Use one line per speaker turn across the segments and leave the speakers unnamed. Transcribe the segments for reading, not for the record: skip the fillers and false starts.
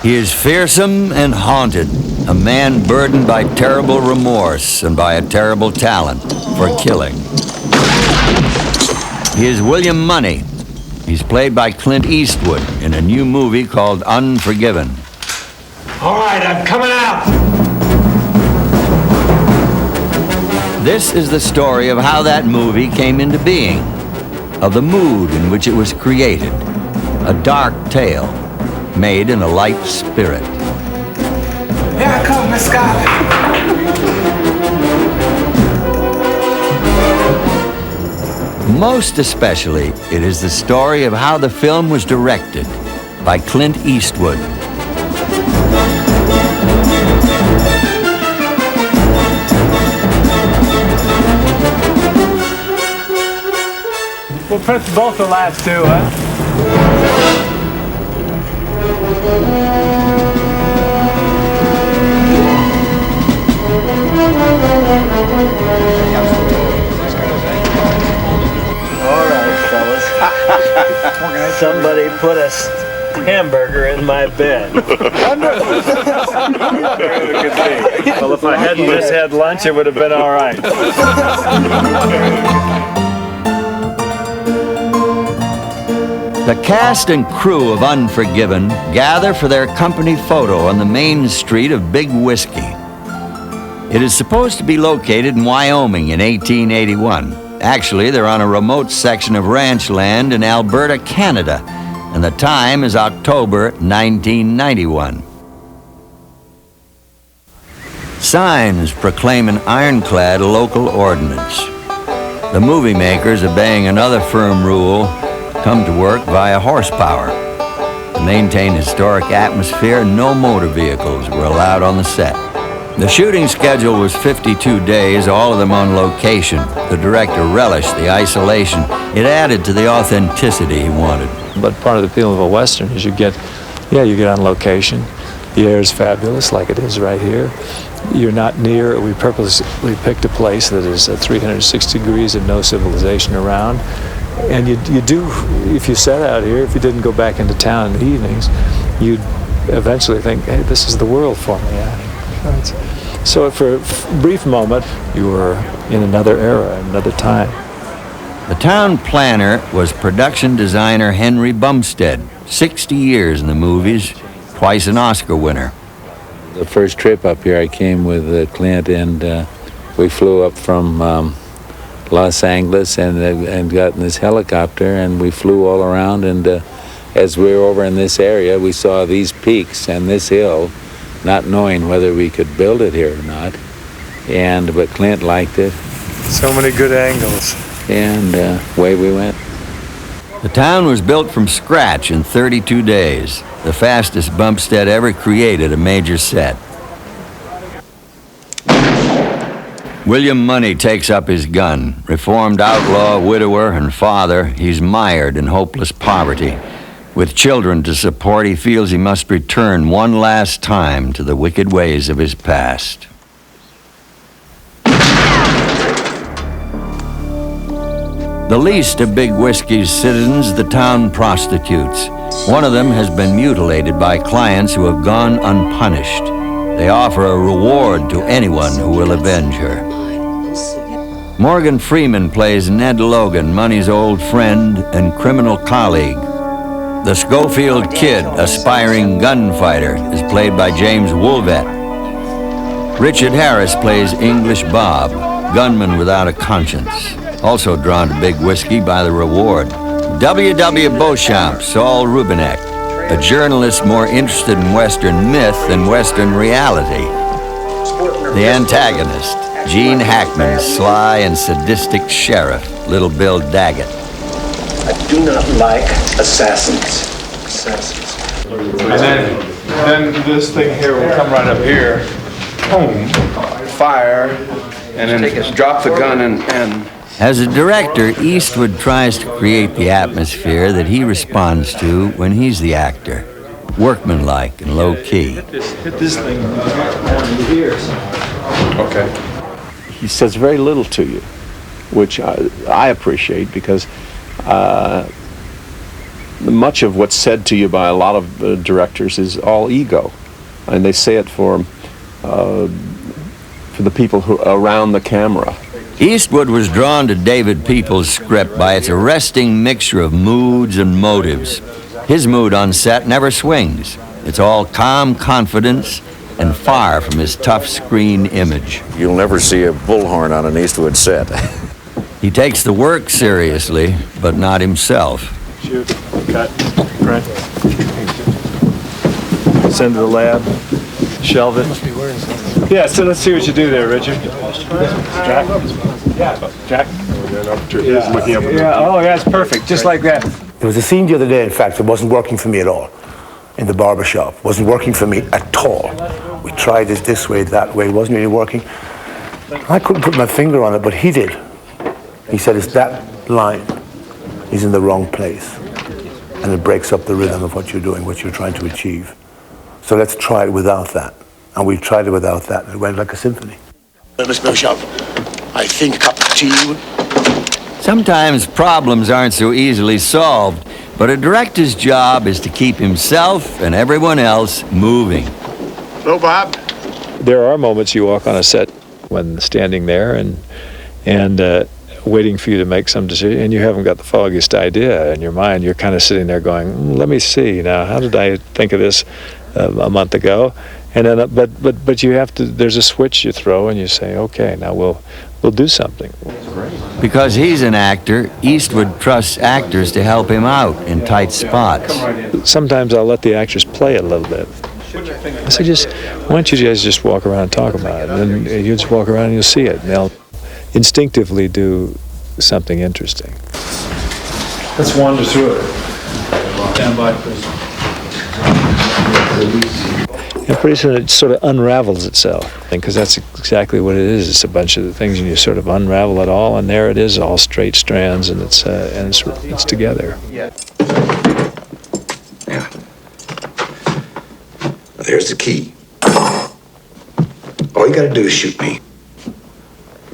He is fearsome and haunted, a man burdened by terrible remorse and by a terrible talent for killing. He is William Money. He's played by Clint Eastwood in a new movie called Unforgiven.
All right, I'm coming out.
This is the story of how that movie came into being, of the mood in which it was created, a dark tale made in a light spirit.
Here I come, Miss Scarlett.
Most especially, it is the story of how the film was directed by Clint Eastwood.
We'll print both the last two, huh?
All right, fellas. Somebody put a hamburger in my bed. Well, if I hadn't just had lunch, it would have been all right.
The cast and crew of Unforgiven gather for their company photo on the main street of Big Whiskey. It is supposed to be located in Wyoming in 1881. Actually, they're on a remote section of ranch land in Alberta, Canada, and the time is October 1991. Signs proclaim an ironclad local ordinance. The movie makers, obeying another firm rule, come to work via horsepower. To maintain historic atmosphere, no motor vehicles were allowed on the set. The shooting schedule was 52 days, all of them on location. The director relished the isolation. It added to the authenticity he wanted.
But part of the appeal of a Western is you get on location. The air is fabulous, like it is right here. You're not near, we purposely picked a place that is at 360 degrees and no civilization around. And you do, if you set out here, if you didn't go back into town in the evenings, you'd eventually think, hey, this is the world for me. So for a brief moment, you were in another era, another time.
The town planner was production designer Henry Bumstead, 60 years in the movies, twice an Oscar winner.
The first trip up here, I came with Clint, and we flew up from Los Angeles and got in this helicopter, and we flew all around, and as we were over in this area, we saw these peaks and this hill, not knowing whether we could build it here or not, but Clint liked it.
So many good angles.
And away we went.
The town was built from scratch in 32 days, the fastest Bumstead ever created a major set. William Money takes up his gun. Reformed outlaw, widower, and father, he's mired in hopeless poverty. With children to support, he feels he must return one last time to the wicked ways of his past. The least of Big Whiskey's citizens, the town prostitutes. One of them has been mutilated by clients who have gone unpunished. They offer a reward to anyone who will avenge her. Morgan Freeman plays Ned Logan, Money's old friend and criminal colleague. The Schofield Kid, aspiring gunfighter, is played by James Woolvett. Richard Harris plays English Bob, gunman without a conscience, also drawn to Big Whiskey by the reward. W.W. Beauchamp, Saul Rubinek, a journalist more interested in Western myth than Western reality. The antagonist, Gene Hackman's sly and sadistic sheriff, Little Bill Daggett.
I do not like assassins.
And then this thing here will come right up here, boom, fire, and then drop the gun and...
As a director, Eastwood tries to create the atmosphere that he responds to when he's the actor, workmanlike and low-key.
Hit this thing on your ears.
Okay.
He says very little to you, which I appreciate, because much of what's said to you by a lot of directors is all ego, and they say it for the people who around the camera.
Eastwood was drawn to David Peoples' script by its arresting mixture of moods and motives. His mood on set never swings. It's all calm confidence and far from his tough screen image.
You'll never see a bullhorn on an Eastwood set.
He takes the work seriously, but not himself.
Shoot, cut, print. Send to the lab, shelve it. Yeah, so let's see what you do there, Richard. Jack? Jack? Yeah, oh, that's perfect, just like that.
There was a scene the other day, in fact, that wasn't working for me at all. In the barber shop. Wasn't working for me at all. We tried this way, that way. It wasn't really working. I couldn't put my finger on it, but he did. He said, it's that line. He's in the wrong place. And it breaks up the rhythm of what you're doing, what you're trying to achieve. So let's try it without that. And we tried it without that, and it went like a symphony.
Let's go shop. I think a cup of tea.
Sometimes problems aren't so easily solved, but a director's job is to keep himself and everyone else moving.
Hello, Bob.
There are moments you walk on a set when standing there and waiting for you to make some decision, and you haven't got the foggiest idea in your mind. You're kind of sitting there going, let me see now, how did I think of this a month ago? And then, but you have to. There's a switch you throw, and you say, okay, now we'll do something.
Because he's an actor, Eastwood trusts actors to help him out in tight spots.
Sometimes I'll let the actors play a little bit. I say, why don't you guys just walk around and talk about it? And then you just walk around and you'll see it. And they'll instinctively do something interesting. Let's wander through it. Stand by, please. And pretty soon it sort of unravels itself, because that's exactly what it is. It's a bunch of the things, and you sort of unravel it all, and there it is, all straight strands, and it's together.
Yeah. There's the key. All you gotta do is shoot me.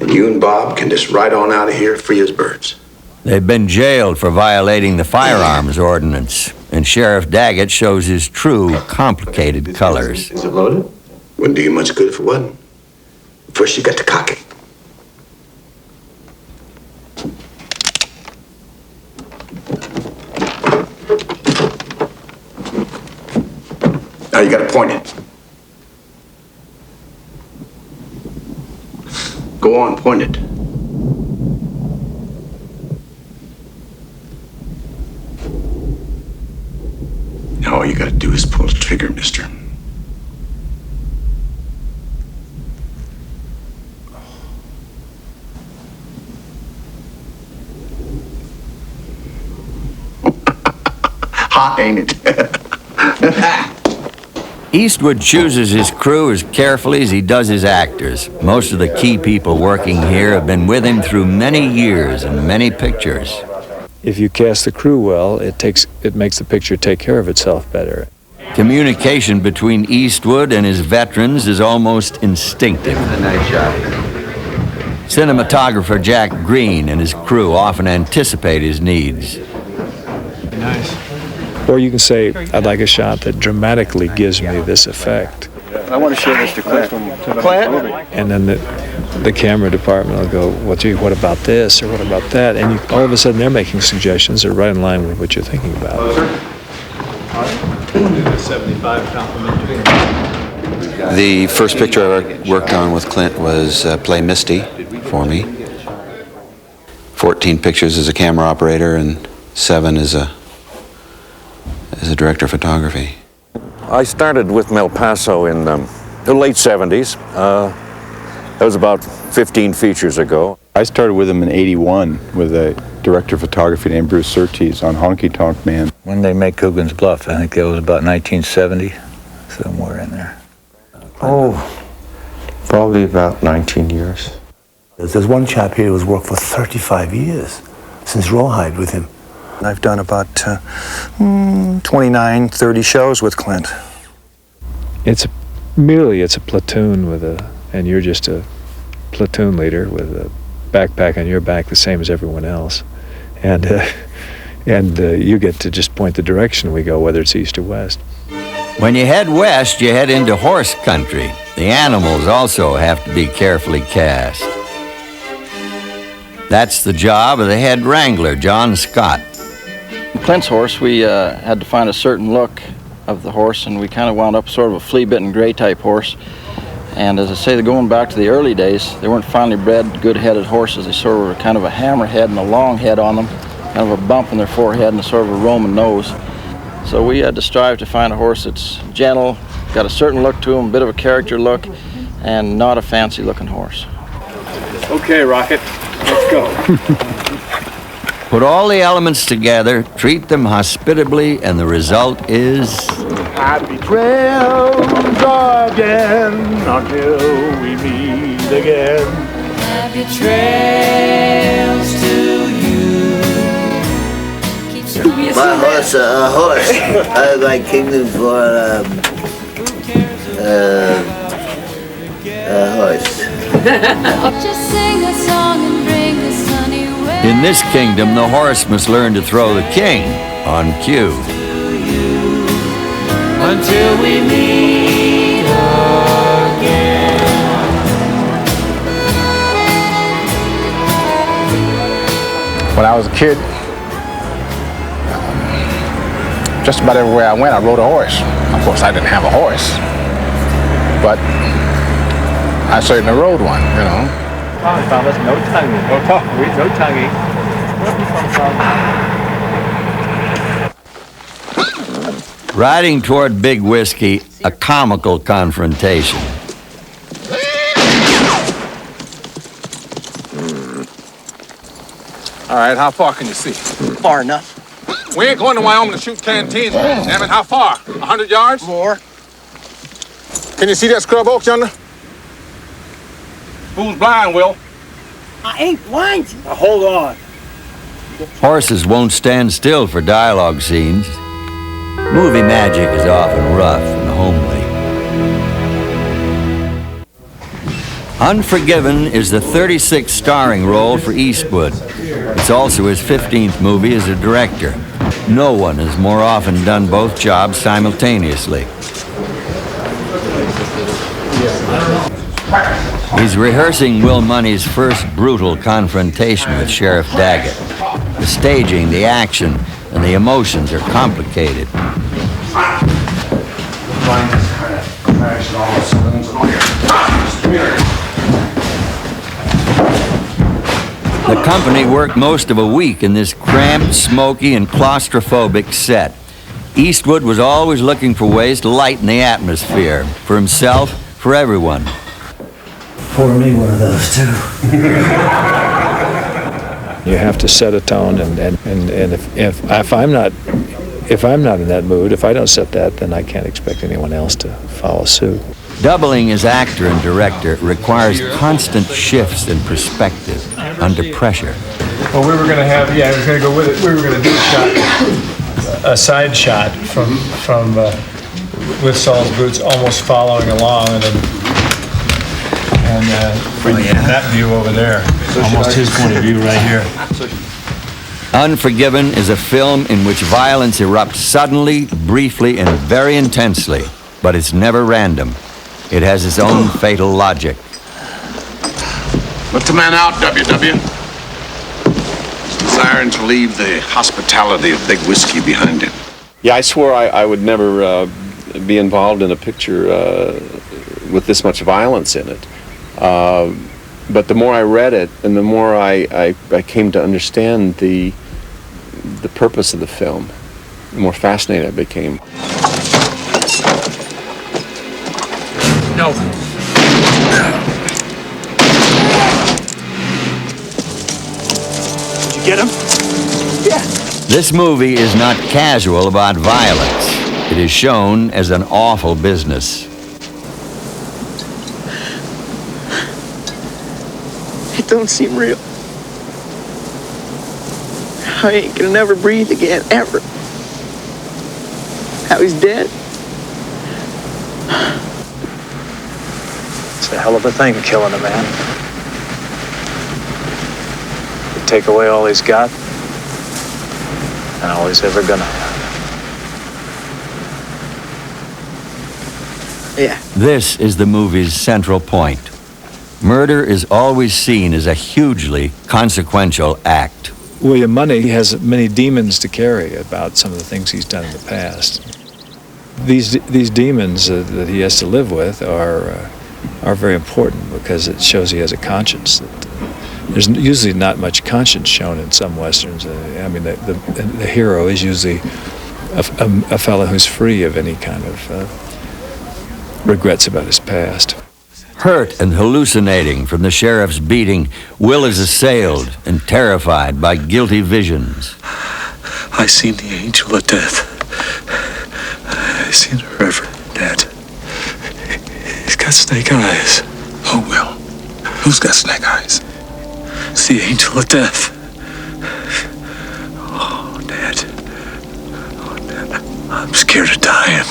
And you and Bob can just ride on out of here free as birds.
They've been jailed for violating the firearms ordinance, and Sheriff Daggett shows his true, complicated colors.
Is it loaded? Wouldn't do you much good if it wasn't. First you got to cock it. Now you gotta point it. Go on, point it. Now all you gotta do is pull the trigger, mister. Hot, ain't it?
Eastwood chooses his crew as carefully as he does his actors. Most of the key people working here have been with him through many years and many pictures.
If you cast the crew well, it makes the picture take care of itself better.
Communication between Eastwood and his veterans is almost instinctive.
Nice job.
Cinematographer Jack Green and his crew often anticipate his needs.
Nice. Or you can say, I'd like a shot that dramatically gives me this effect.
I want to show this to Clint. Clint?
And then the camera department will go, well, gee, what about this or what about that? And all of a sudden they're making suggestions that are right in line with what you're thinking about. 75 complimentary.
The first picture I worked on with Clint was Play Misty for me. 14 pictures as a camera operator and 7 as a director of photography.
I started with El Paso in the late 70s. That was about 15 features ago.
I started with him in '81 with a director of photography named Bruce Surtees on Honky Tonk Man.
When they made Coogan's Bluff, I think it was about 1970, somewhere in there.
Oh, probably about 19 years.
There's one chap here who's worked for 35 years, since Rawhide with him.
I've done about 29, 30 shows with Clint.
It's a platoon and you're just a platoon leader with a backpack on your back, the same as everyone else. And And you get to just point the direction we go, whether it's east or west.
When you head west, you head into horse country. The animals also have to be carefully cast. That's the job of the head wrangler, John Scott.
Clint's horse, we had to find a certain look of the horse, and we kind of wound up sort of a flea-bitten gray type horse. And as I say, going back to the early days, they weren't finely bred, good-headed horses. They sort of were kind of a hammerhead and a long head on them, kind of a bump in their forehead and a sort of a Roman nose. So we had to strive to find a horse that's gentle, got a certain look to him, a bit of a character look, and not a fancy-looking horse.
Okay, Rocket, let's go.
Put all the elements together, treat them hospitably, and the result is...
Happy trails again until we meet again.
Happy trails to you.
My horse, I like Kingdom for a horse.
Just sing a song and bring the sunny way.
In this kingdom, the horse must learn to throw the king on cue.
Until we meet again.
When I was a kid, just about everywhere I went, I rode a horse. Of course, I didn't have a horse, but I certainly rode one, you know.
I found us no tonguing. No tonguing.
Riding toward Big Whiskey, a comical confrontation.
All right, how far can you see?
Far enough.
We ain't going to Wyoming to shoot canteens. Damn it, how far? 100 yards?
More.
Can you see that scrub oak yonder? Who's blind, Will?
I ain't blind.
Now hold on.
Horses won't stand still for dialogue scenes. Movie magic is often rough and homely. Unforgiven is the 36th starring role for Eastwood. It's also his 15th movie as a director. No one has more often done both jobs simultaneously. He's rehearsing Will Money's first brutal confrontation with Sheriff Daggett. The staging, the action, and the emotions are complicated. The company worked most of a week in this cramped, smoky, and claustrophobic set. Eastwood was always looking for ways to lighten the atmosphere, for himself, for everyone.
Pour me one of those, too.
You have to set a tone, and if I'm not in that mood, if I don't set that, then I can't expect anyone else to follow suit.
Doubling as actor and director requires constant shifts in perspective under pressure.
Well, we were going to have, I was going to go with it. We were going to do a side shot from with Saul's boots almost following along, and that view over there, almost his point of view right here.
Unforgiven is a film in which violence erupts suddenly, briefly, and very intensely, but it's never random. It has its own fatal logic.
Let the man out, WW. He's desiring to leave the hospitality of Big Whiskey behind him.
Yeah, I swore I would never be involved in a picture with this much violence in it. But the more I read it, and the more I came to understand the purpose of the film, the more fascinated I became.
No.
Did you get him?
Yeah.
This movie is not casual about violence. It is shown as an awful business.
It don't seem real. I ain't gonna never breathe again, ever. How he's dead.
It's a hell of a thing, killing a man. You take away all he's got,
and always ever gonna have.
Yeah.
This is the movie's central point. Murder is always seen as a hugely consequential act.
William Money has many demons to carry about some of the things he's done in the past. These demons that he has to live with are very important because it shows he has a conscience. There's usually not much conscience shown in some westerns. I mean, the hero is usually a fellow who's free of any kind of regrets about his past.
Hurt and hallucinating from the sheriff's beating, Will is assailed and terrified by guilty visions.
I seen the angel of death. I seen the Reverend Dad. He's got snake eyes.
Oh, Will. Who's got snake eyes?
It's the angel of death. Oh, Dad. Oh, Dad. I'm scared of dying.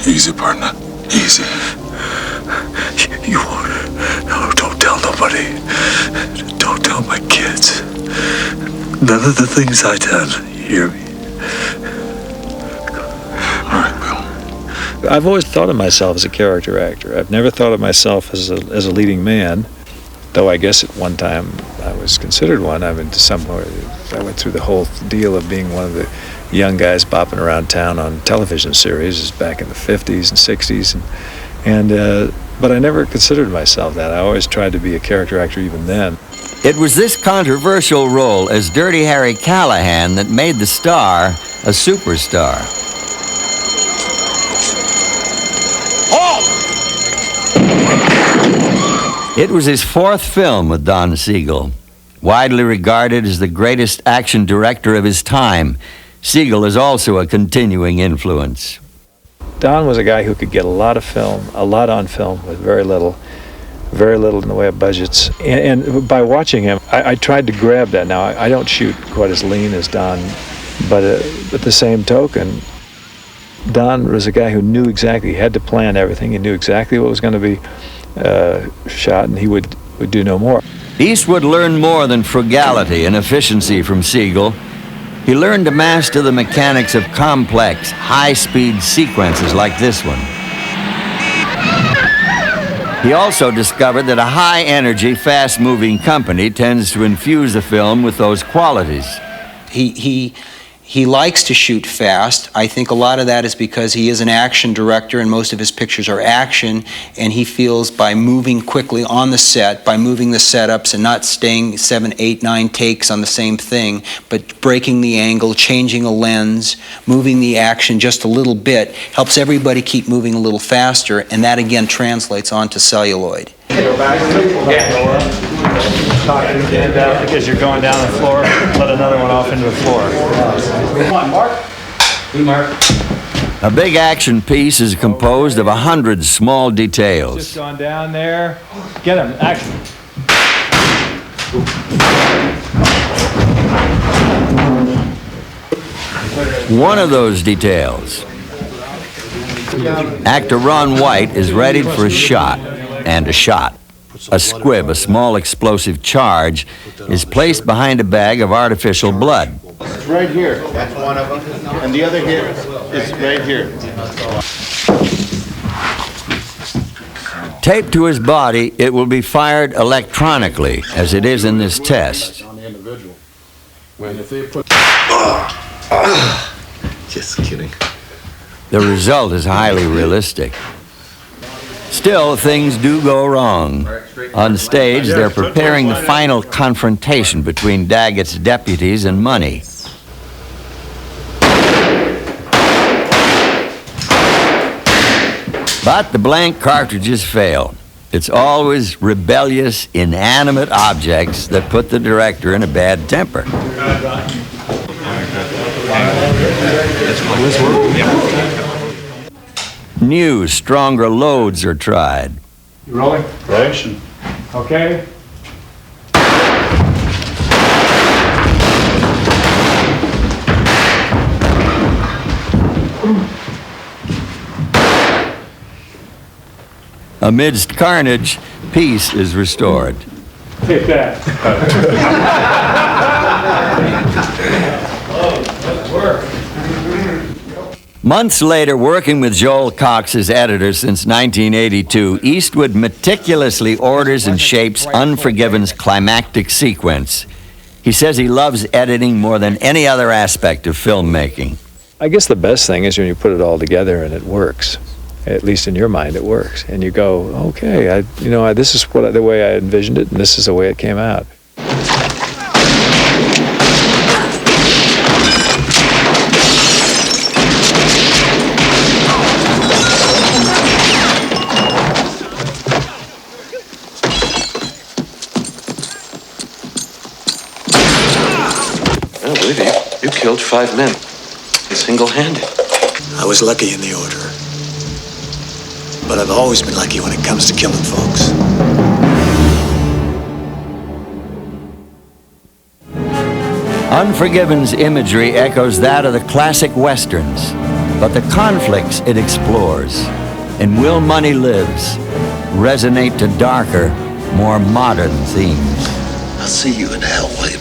Easy, partner. Easy.
You won't. No, don't tell nobody. Don't tell my kids. None of the things I done. You hear me?
All right, Will.
I've always thought of myself as a character actor. I've never thought of myself as a leading man, though I guess at one time I was considered one. I mean, I went through the whole deal of being one of the young guys bopping around town on television series back in the 50s and 60s, but I never considered myself that. I always tried to be a character actor even then.
It was this controversial role as Dirty Harry Callahan that made the star a superstar. It was his fourth film with Don Siegel. Widely regarded as the greatest action director of his time, Siegel is also a continuing influence.
Don was a guy who could get a lot on film with very little in the way of budgets. And by watching him, I tried to grab that. Now, I don't shoot quite as lean as Don, but at the same token, Don was a guy who knew exactly, he had to plan everything. He knew exactly what was going to be shot, and he would do no more.
Eastwood learned more than frugality and efficiency from Siegel. He learned to master the mechanics of complex, high-speed sequences like this one. He also discovered that a high-energy, fast-moving company tends to infuse a film with those qualities.
He likes to shoot fast. I think a lot of that is because he is an action director and most of his pictures are action, and he feels by moving quickly on the set, by moving the setups and not staying 7, 8, 9 takes on the same thing, but breaking the angle, changing a lens, moving the action just a little bit, helps everybody keep moving a little faster, and that again translates onto celluloid.
Go back. Stand down because you're going down the floor. Let another one off into the floor. Come on, Mark. Mark.
A big action piece is composed of 100 small details.
Just gone down there. Get him. Action.
One of those details. Actor Ron White is ready for a shot, and a shot. A squib, a small explosive charge, is placed behind a bag of artificial blood.
It's right here. That's one of them. And the other here is right here.
Taped to his body, it will be fired electronically, as it is in this test.
Just kidding.
The result is highly realistic. Still, things do go wrong. On stage, they're preparing the final confrontation between Daggett's deputies and Money. But the blank cartridges fail. It's always rebellious, inanimate objects that put the director in a bad temper. New, stronger loads are tried.
You rolling?
Action.
Okay.
Amidst carnage, peace is restored.
Take that.
Months later, working with Joel Cox as editor since 1982, Eastwood meticulously orders and shapes Unforgiven's climactic sequence. He says he loves editing more than any other aspect of filmmaking.
I guess the best thing is when you put it all together and it works. At least in your mind, it works. And you go, okay, this is the way I envisioned it, and this is the way it came out.
I don't believe you. You killed 5 men, single-handed.
I was lucky in the order. But I've always been lucky when it comes to killing folks.
Unforgiven's imagery echoes that of the classic westerns, but the conflicts it explores in Will Money Lives resonate to darker, more modern themes.
I'll see you in hell, William.